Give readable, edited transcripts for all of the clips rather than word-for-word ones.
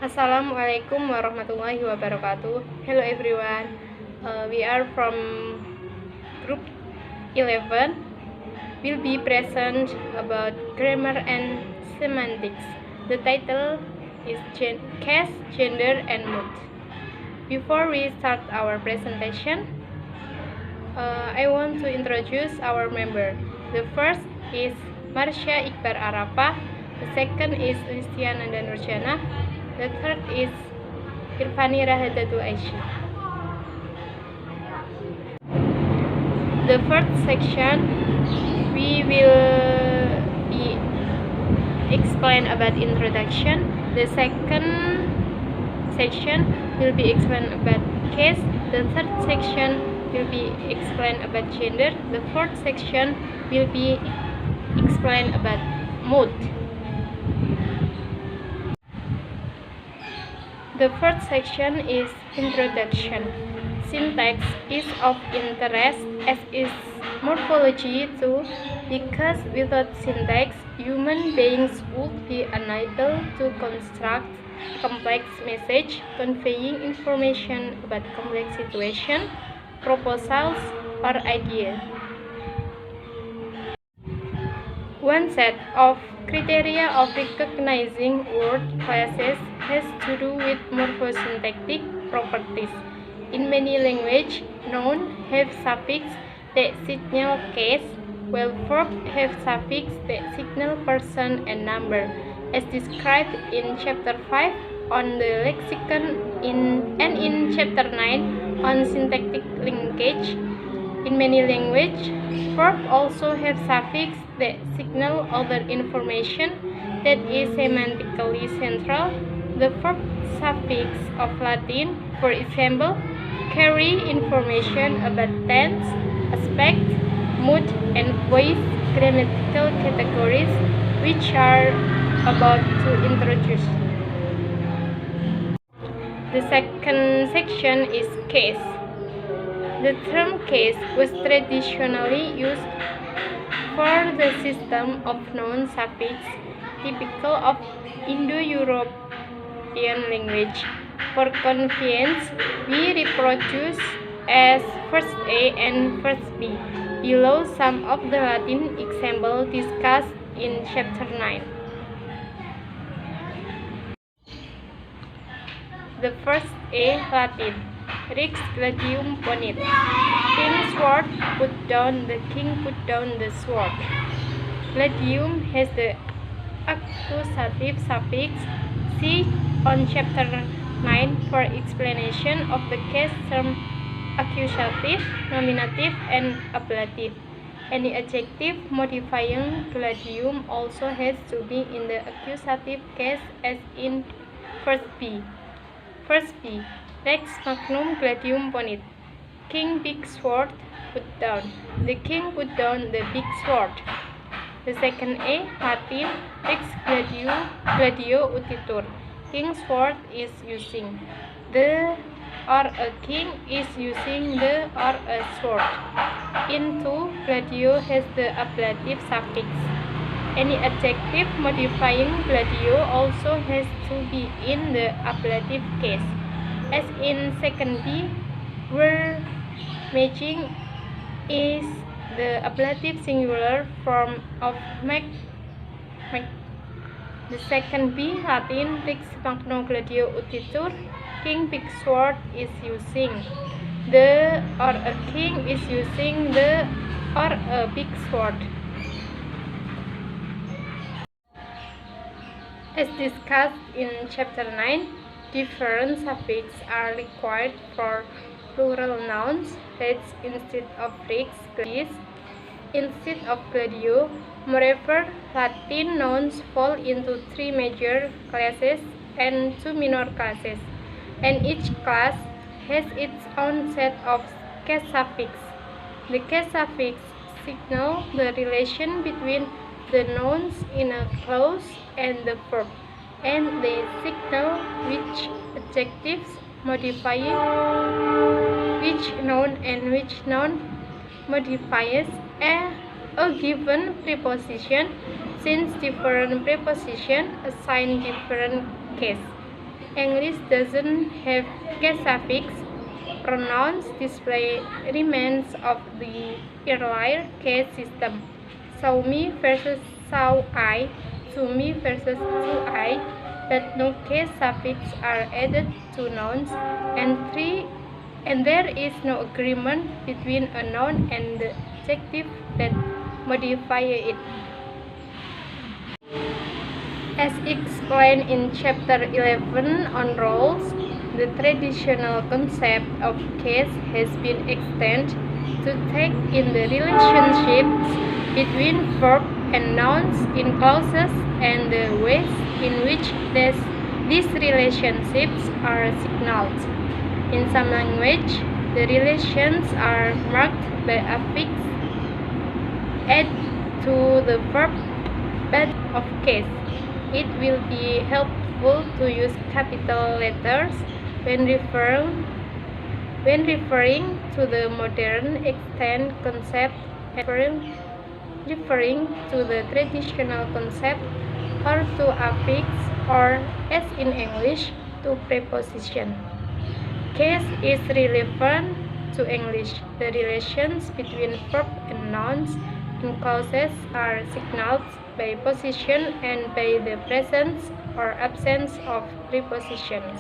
Assalamualaikum warahmatullahi wabarakatuh. Hello everyone. We are from group 11. We'll be present about grammar and semantics. The title is Case, Gender, and Mood. Before we start our presentation, I want to introduce our member. The first is Marsha, Ikbaar, Arafa. The second is Listya, Nanda, Janah. The third is Irfani, Rahadatul, Aisy. The first section we will be explain about introduction. The second section will be explain about case. The third section will be explain about gender. The fourth section will be explain about mood. The first section is introduction. Syntax is of interest as is morphology too, because without syntax, human beings would be unable to construct complex message conveying information about complex situation, proposals, or ideas. One set of criteria of recognizing word classes has to do with morphosyntactic properties. In many languages, nouns have suffix that signal case, while verbs have suffix that signal person and number, as described in Chapter 5 on the lexicon and in Chapter 9 on syntactic linkage. In many languages, verbs also have suffix that signal other information that is semantically central. The verb suffix of Latin, for example, carry information about tense, aspect, mood, and voice grammatical categories, which are about to introduce. The second section is case. The term case was traditionally used for the system of noun suffix typical of Indo-European language. For convenience, we reproduce as first A and first B below some of the Latin examples discussed in Chapter 9. The first A, Latin. Rex gladium ponit. King's sword put down, the king put down the sword. Gladium has the accusative suffix. See on Chapter 9 for explanation of the case term accusative, nominative, and ablative. Any adjective modifying gladium also has to be in the accusative case as in first B. First B. Rex magnum gladium ponit. King big sword put down. The king put down the big sword. The second A, Latin, Rex gladio utitur. King's sword is using. The or a king is using the or a sword. In 2, gladio has the ablative suffix. Any adjective modifying gladio also has to be in the ablative case, as in second B, where matching is the ablative singular form of make. The second B, Latin, Rex magno gladio utitur. King big sword is using. The or a king is using the or a big sword. As discussed in Chapter 9, different suffixes are required for plural nouns. That's instead of Rex, gladis, instead of gladio. Moreover, Latin nouns fall into 3 major classes and 2 minor classes, and each class has its own set of case suffix. The case suffix signal the relation between the nouns in a clause and the verb, and they signal which adjectives modifying which noun and which noun modifies a given preposition, since different prepositions assign different case. English doesn't have case suffix. Pronouns display remnants of the earlier case system. Saw me versus saw I, to me versus to I, but no case suffix are added to nouns, and there is no agreement between a noun and the adjective that modify it. As explained in Chapter 11 on roles, the traditional concept of case has been extended to take in the relationships between verb and nouns in clauses and the ways in which these relationships are signaled. In some language, the relations are marked by affix add to the verb but of case. It will be helpful to use capital letters when referring to the modern extended concept and referring to the traditional concept, or to affix, or, as in English, to preposition. Case is relevant to English. The relations between verb and nouns in clauses are signaled by position and by the presence or absence of prepositions.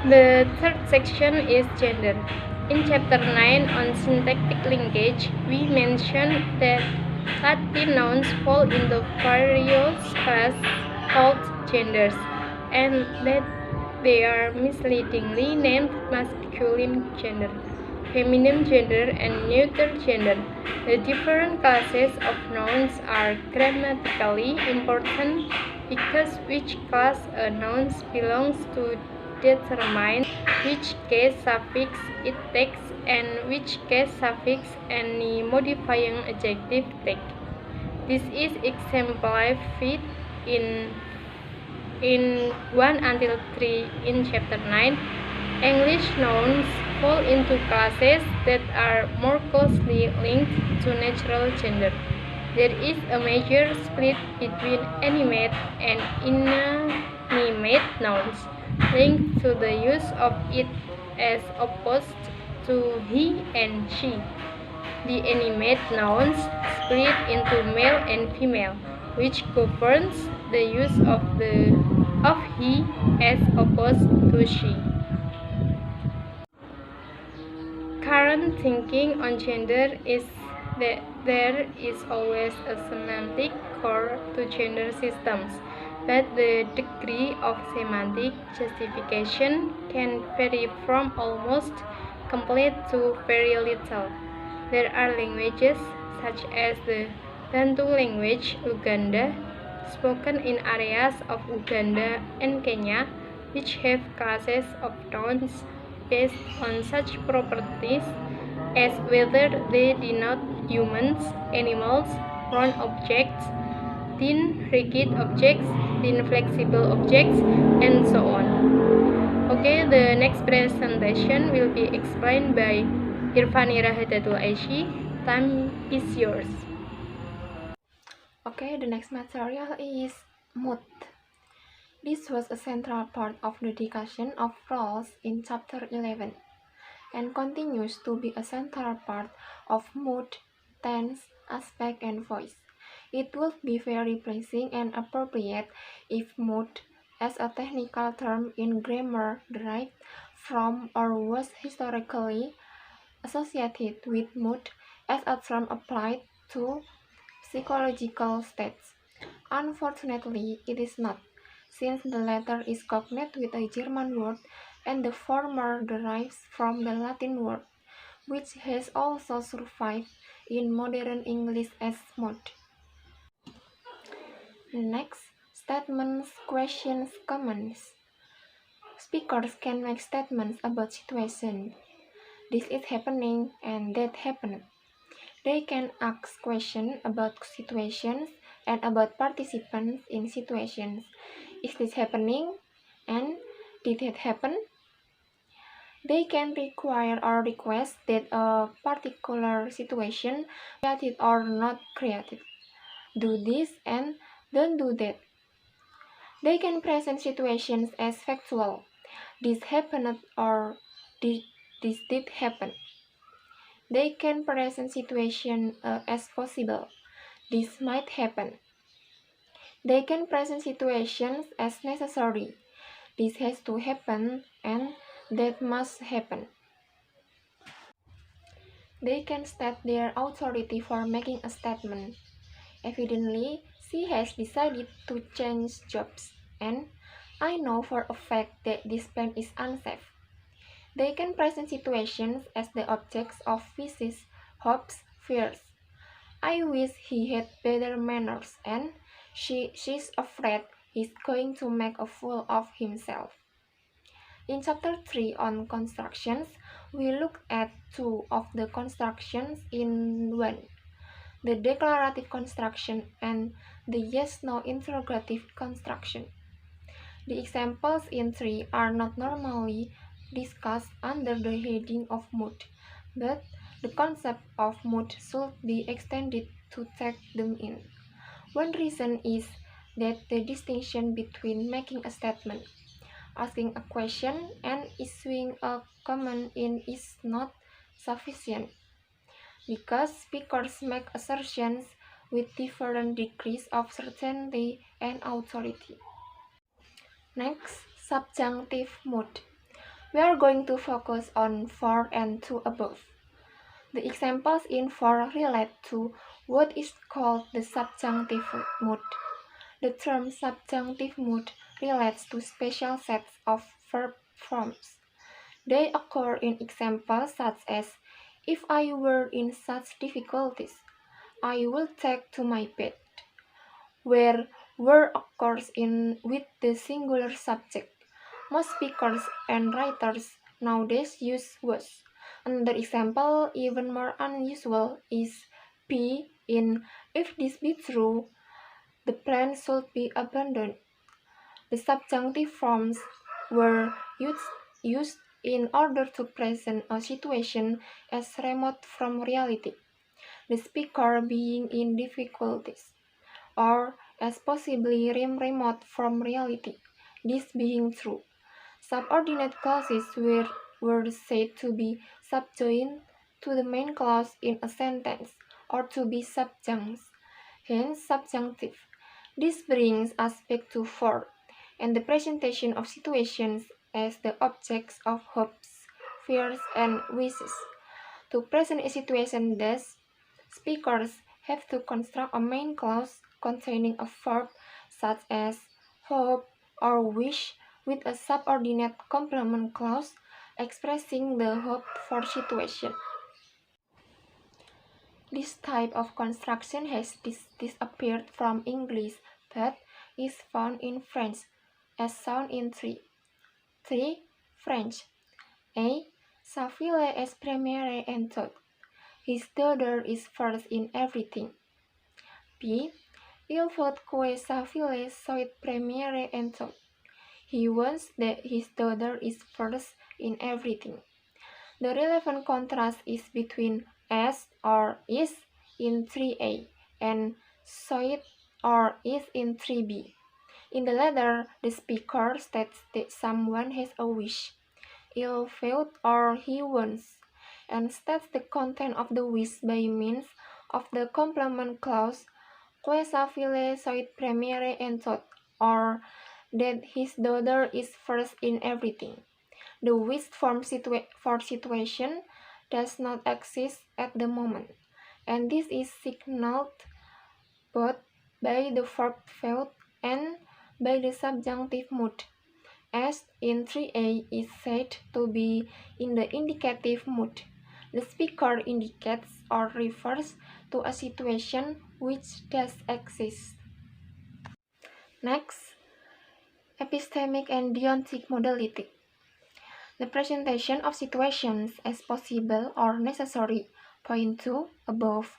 The third section is gender. In Chapter 9 on syntactic language, we mentioned that Latin nouns fall into various classes called genders, and that they are misleadingly named masculine gender, feminine gender, and neuter gender. The different classes of nouns are grammatically important because which class a noun belongs to determines which case suffix it takes and which case suffix any modifying adjective takes. This is exemplified in 1 until 3 in Chapter 9. English nouns fall into classes that are more closely linked to natural gender. There is a major split between animate and inanimate nouns, linked to the use of it as opposed to he and she. The animate nouns split into male and female, which governs the use of he as opposed to she. Current thinking on gender is that there is always a semantic core to gender systems, but the degree of semantic justification can vary from almost complete to very little. There are languages such as the Bantu language Uganda, spoken in areas of Uganda and Kenya, which have classes of nouns based on such properties as whether they denote humans, animals, round objects, thin rigid objects, thin flexible objects, and so on. Okay, the next presentation will be explained by Irfani Rahadatul Aisy. Time is yours. Okay, the next material is mood. This was a central part of the discussion of roles in Chapter 11 and continues to be a central part of mood, tense, aspect, and voice. It would be very pleasing and appropriate if mood, as a technical term in grammar, derived from or was historically associated with mood as a term applied to psychological states. Unfortunately, it is not, since the latter is cognate with a German word and the former derives from the Latin word, which has also survived in modern English as mood. Next, statements, questions, comments. Speakers can make statements about situations. This is happening and that happened. They can ask questions about situations and about participants in situations. Is this happening? And did it happen? They can require or request that a particular situation be created or not created. Do this and don't do that. They can present situations as factual. This happened or this did happen. They can present situations as possible. This might happen. They can present situations as necessary. This has to happen and that must happen. They can state their authority for making a statement. Evidently, she has decided to change jobs, and I know for a fact that this plan is unsafe. They can present situations as the objects of wishes, hopes, fears. I wish he had better manners, and she's afraid he's going to make a fool of himself. In Chapter 3 on constructions, we look at two of the constructions in one, the declarative construction and the yes-no interrogative construction. The examples in 3 are not normally discussed under the heading of mood, but the concept of mood should be extended to take them in. One reason is that the distinction between making a statement, asking a question, and issuing a comment is not sufficient, because speakers make assertions with different degrees of certainty and authority. Next, subjunctive mood. We are going to focus on 4 and 2 above. The examples in 4 relate to what is called the subjunctive mood. The term subjunctive mood relates to special sets of verb forms. They occur in examples such as, if I were in such difficulties, I will take to my bed, where were occurs with the singular subject. Most speakers and writers nowadays use was. Another example, even more unusual, is be in, if this be true, the plan should be abandoned. The subjunctive forms were used in order to present a situation as remote from reality, the speaker being in difficulties, or as possibly remote from reality, this being true. Subordinate clauses were said to be subjoined to the main clause in a sentence, or to be subjuncts, hence subjunctive. This brings us back to 4, and the presentation of situations as the objects of hopes, fears, and wishes. To present a situation thus, speakers have to construct a main clause containing a verb such as hope or wish with a subordinate complement clause expressing the hoped for situation. This type of construction has disappeared from English but is found in French, as shown in 3. 3. French. A. Sa fille est première en tout. His daughter is first in everything. B. Il faut que sa fille soit première en tout. He wants that his daughter is first in everything. The relevant contrast is between as or is in 3a and soit or is in 3b. In the latter, the speaker states that someone has a wish, il faut or he wants, and states the content of the wish by means of the complement clause que sa fille soit première en tout, or that his daughter is first in everything. The wish for situation does not exist at the moment, and this is signaled both by the verb faut and by the subjunctive mood, as in 3a is said to be in the indicative mood. The speaker indicates or refers to a situation which does exist. Next, epistemic and deontic modality. The presentation of situations as possible or necessary, point 2 above,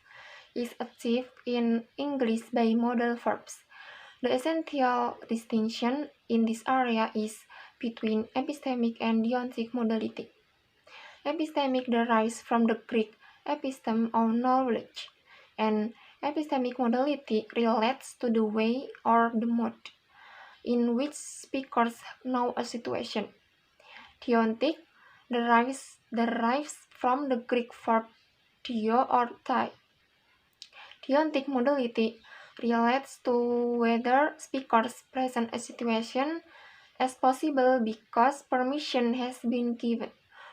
is achieved in English by modal verbs. The essential distinction in this area is between epistemic and deontic modality. Epistemic derives from the Greek episteme or knowledge, and epistemic modality relates to the way or the mode in which speakers know a situation. Deontic derives from the Greek verb deo or tie. Deontic modality relates to whether speakers present a situation as possible because permission has been given.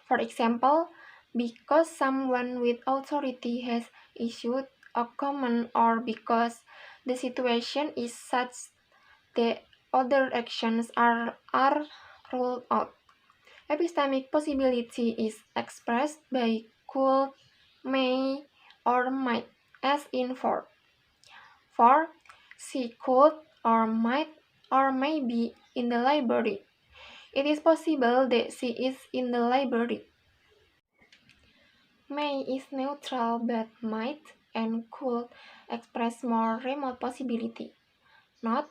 For example, because someone with authority has issued a command or because the situation is such that other actions are ruled out. Epistemic possibility is expressed by could, may, or might, as in for. For, she could or might or may be in the library. It is possible that she is in the library. May is neutral but might and could express more remote possibility. Note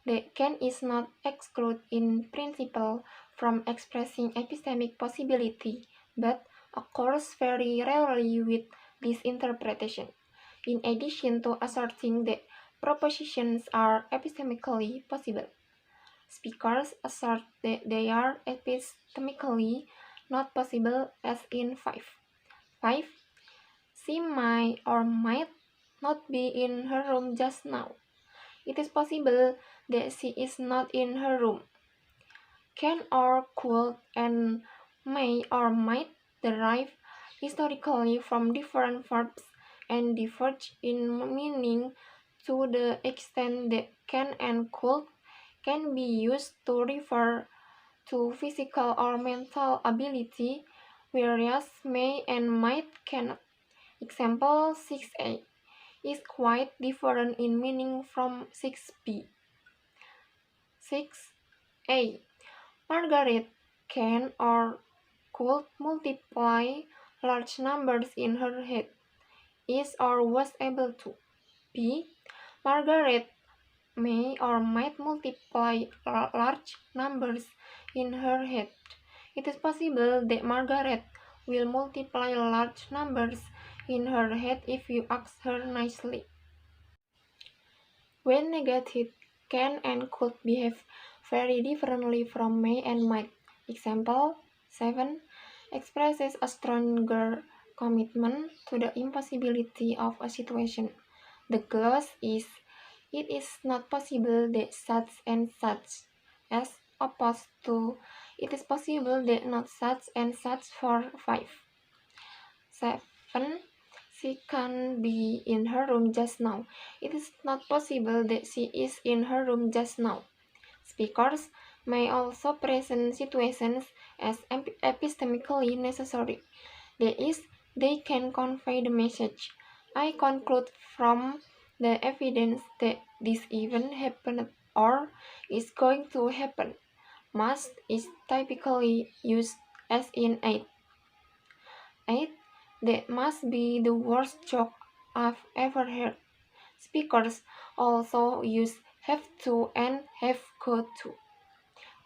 that can is not excluded in principle from expressing epistemic possibility, but occurs very rarely with this interpretation. In addition to asserting that propositions are epistemically possible, speakers assert that they are epistemically not possible, as in 5. 5. She might or might not be in her room just now. It is possible that she is not in her room. Can or could and may or might derive historically from different verbs and diverge in meaning to the extent that can and could can be used to refer to physical or mental ability, whereas may and might cannot. Example 6a is quite different in meaning from 6b. 6a. Margaret can or could multiply large numbers in her head, is or was able to. B. Margaret may or might multiply large numbers in her head. It is possible that Margaret will multiply large numbers in her head if you ask her nicely. When negated, can and could behave very differently from may and might. Example 7 expresses a stronger commitment to the impossibility of a situation. The clause is, it is not possible that such and such, as opposed to, it is possible that not such and such for 5. 7. She can't be in her room just now. It is not possible that she is in her room just now. Speakers may also present situations as epistemically necessary. That is, they can convey the message. I conclude from the evidence that this event happened or is going to happen. Must is typically used as in 8. 8. That must be the worst joke I've ever heard. Speakers also use have to and have got to,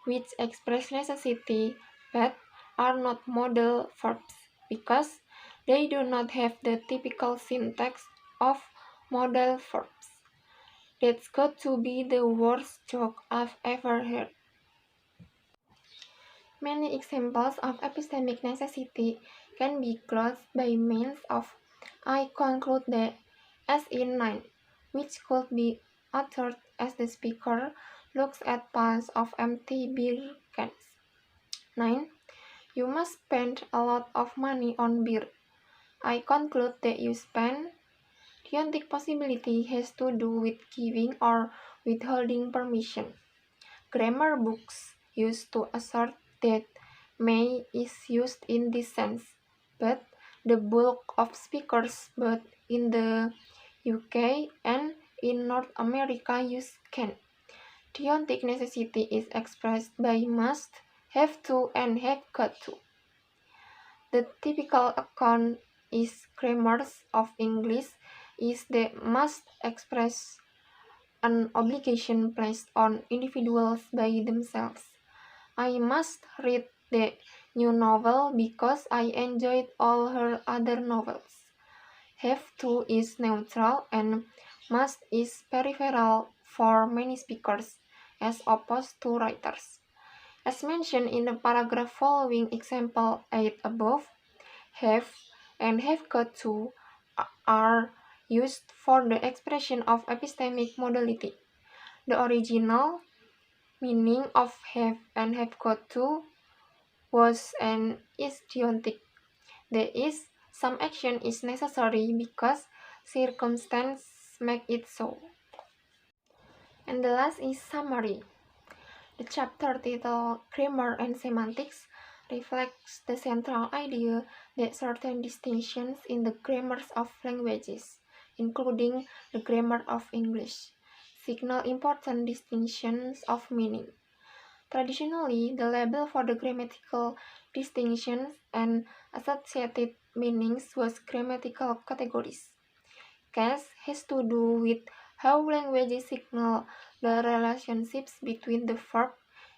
which express necessity but are not modal verbs because they do not have the typical syntax of modal verbs. That's got to be the worst joke I've ever heard. Many examples of epistemic necessity can be closed by means of I conclude that, as in 9, which could be uttered as the speaker looks at piles of empty beer cans. 9. You must spend a lot of money on beer. I conclude that you spend. Deontic possibility has to do with giving or withholding permission. Grammar books used to assert that may is used in this sense, but the bulk of speakers both in the UK and in North America use can. Deontic necessity is expressed by must, have to, and have got to. The typical account is grammars of English is that must express an obligation placed on individuals by themselves. I must read the new novel because I enjoyed all her other novels. Have to is neutral and must is peripheral for many speakers, as opposed to writers. As mentioned in the paragraph following example 8 above, have and have got to are used for the expression of epistemic modality. The original meaning of have and have got to was and is deontic. There is some action is necessary because circumstance make it so. And the last is summary. The chapter titled Grammar and Semantics reflects the central idea that certain distinctions in the grammars of languages, including the grammar of English, signal important distinctions of meaning. Traditionally, the label for the grammatical distinctions and associated meanings was grammatical categories. Case has to do with how languages signal the relationships between the verb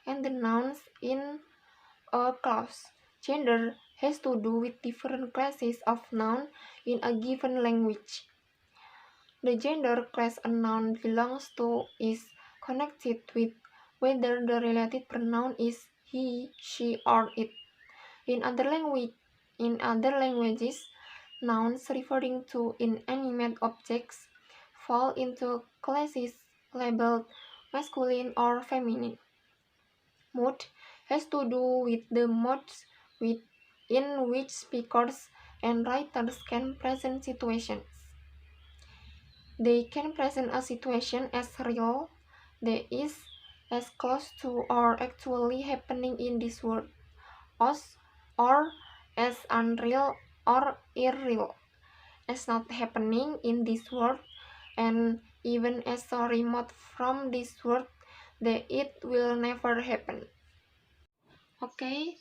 and the nouns in a clause. Gender has to do with different classes of noun in a given language. The gender class a noun belongs to is connected with whether the related pronoun is he, she, or it. In other languages, nouns referring to inanimate objects fall into classes labeled masculine or feminine. Mood has to do with the modes in which speakers and writers can present situations. They can present a situation as real, that is, as close to or actually happening in this world, or as unreal or irreal, as not happening in this world, and even as so remote from this world that it will never happen. Okay,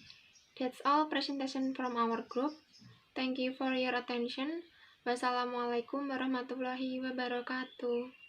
that's all presentation from our group. Thank you for your attention. Wassalamualaikum warahmatullahi wabarakatuh.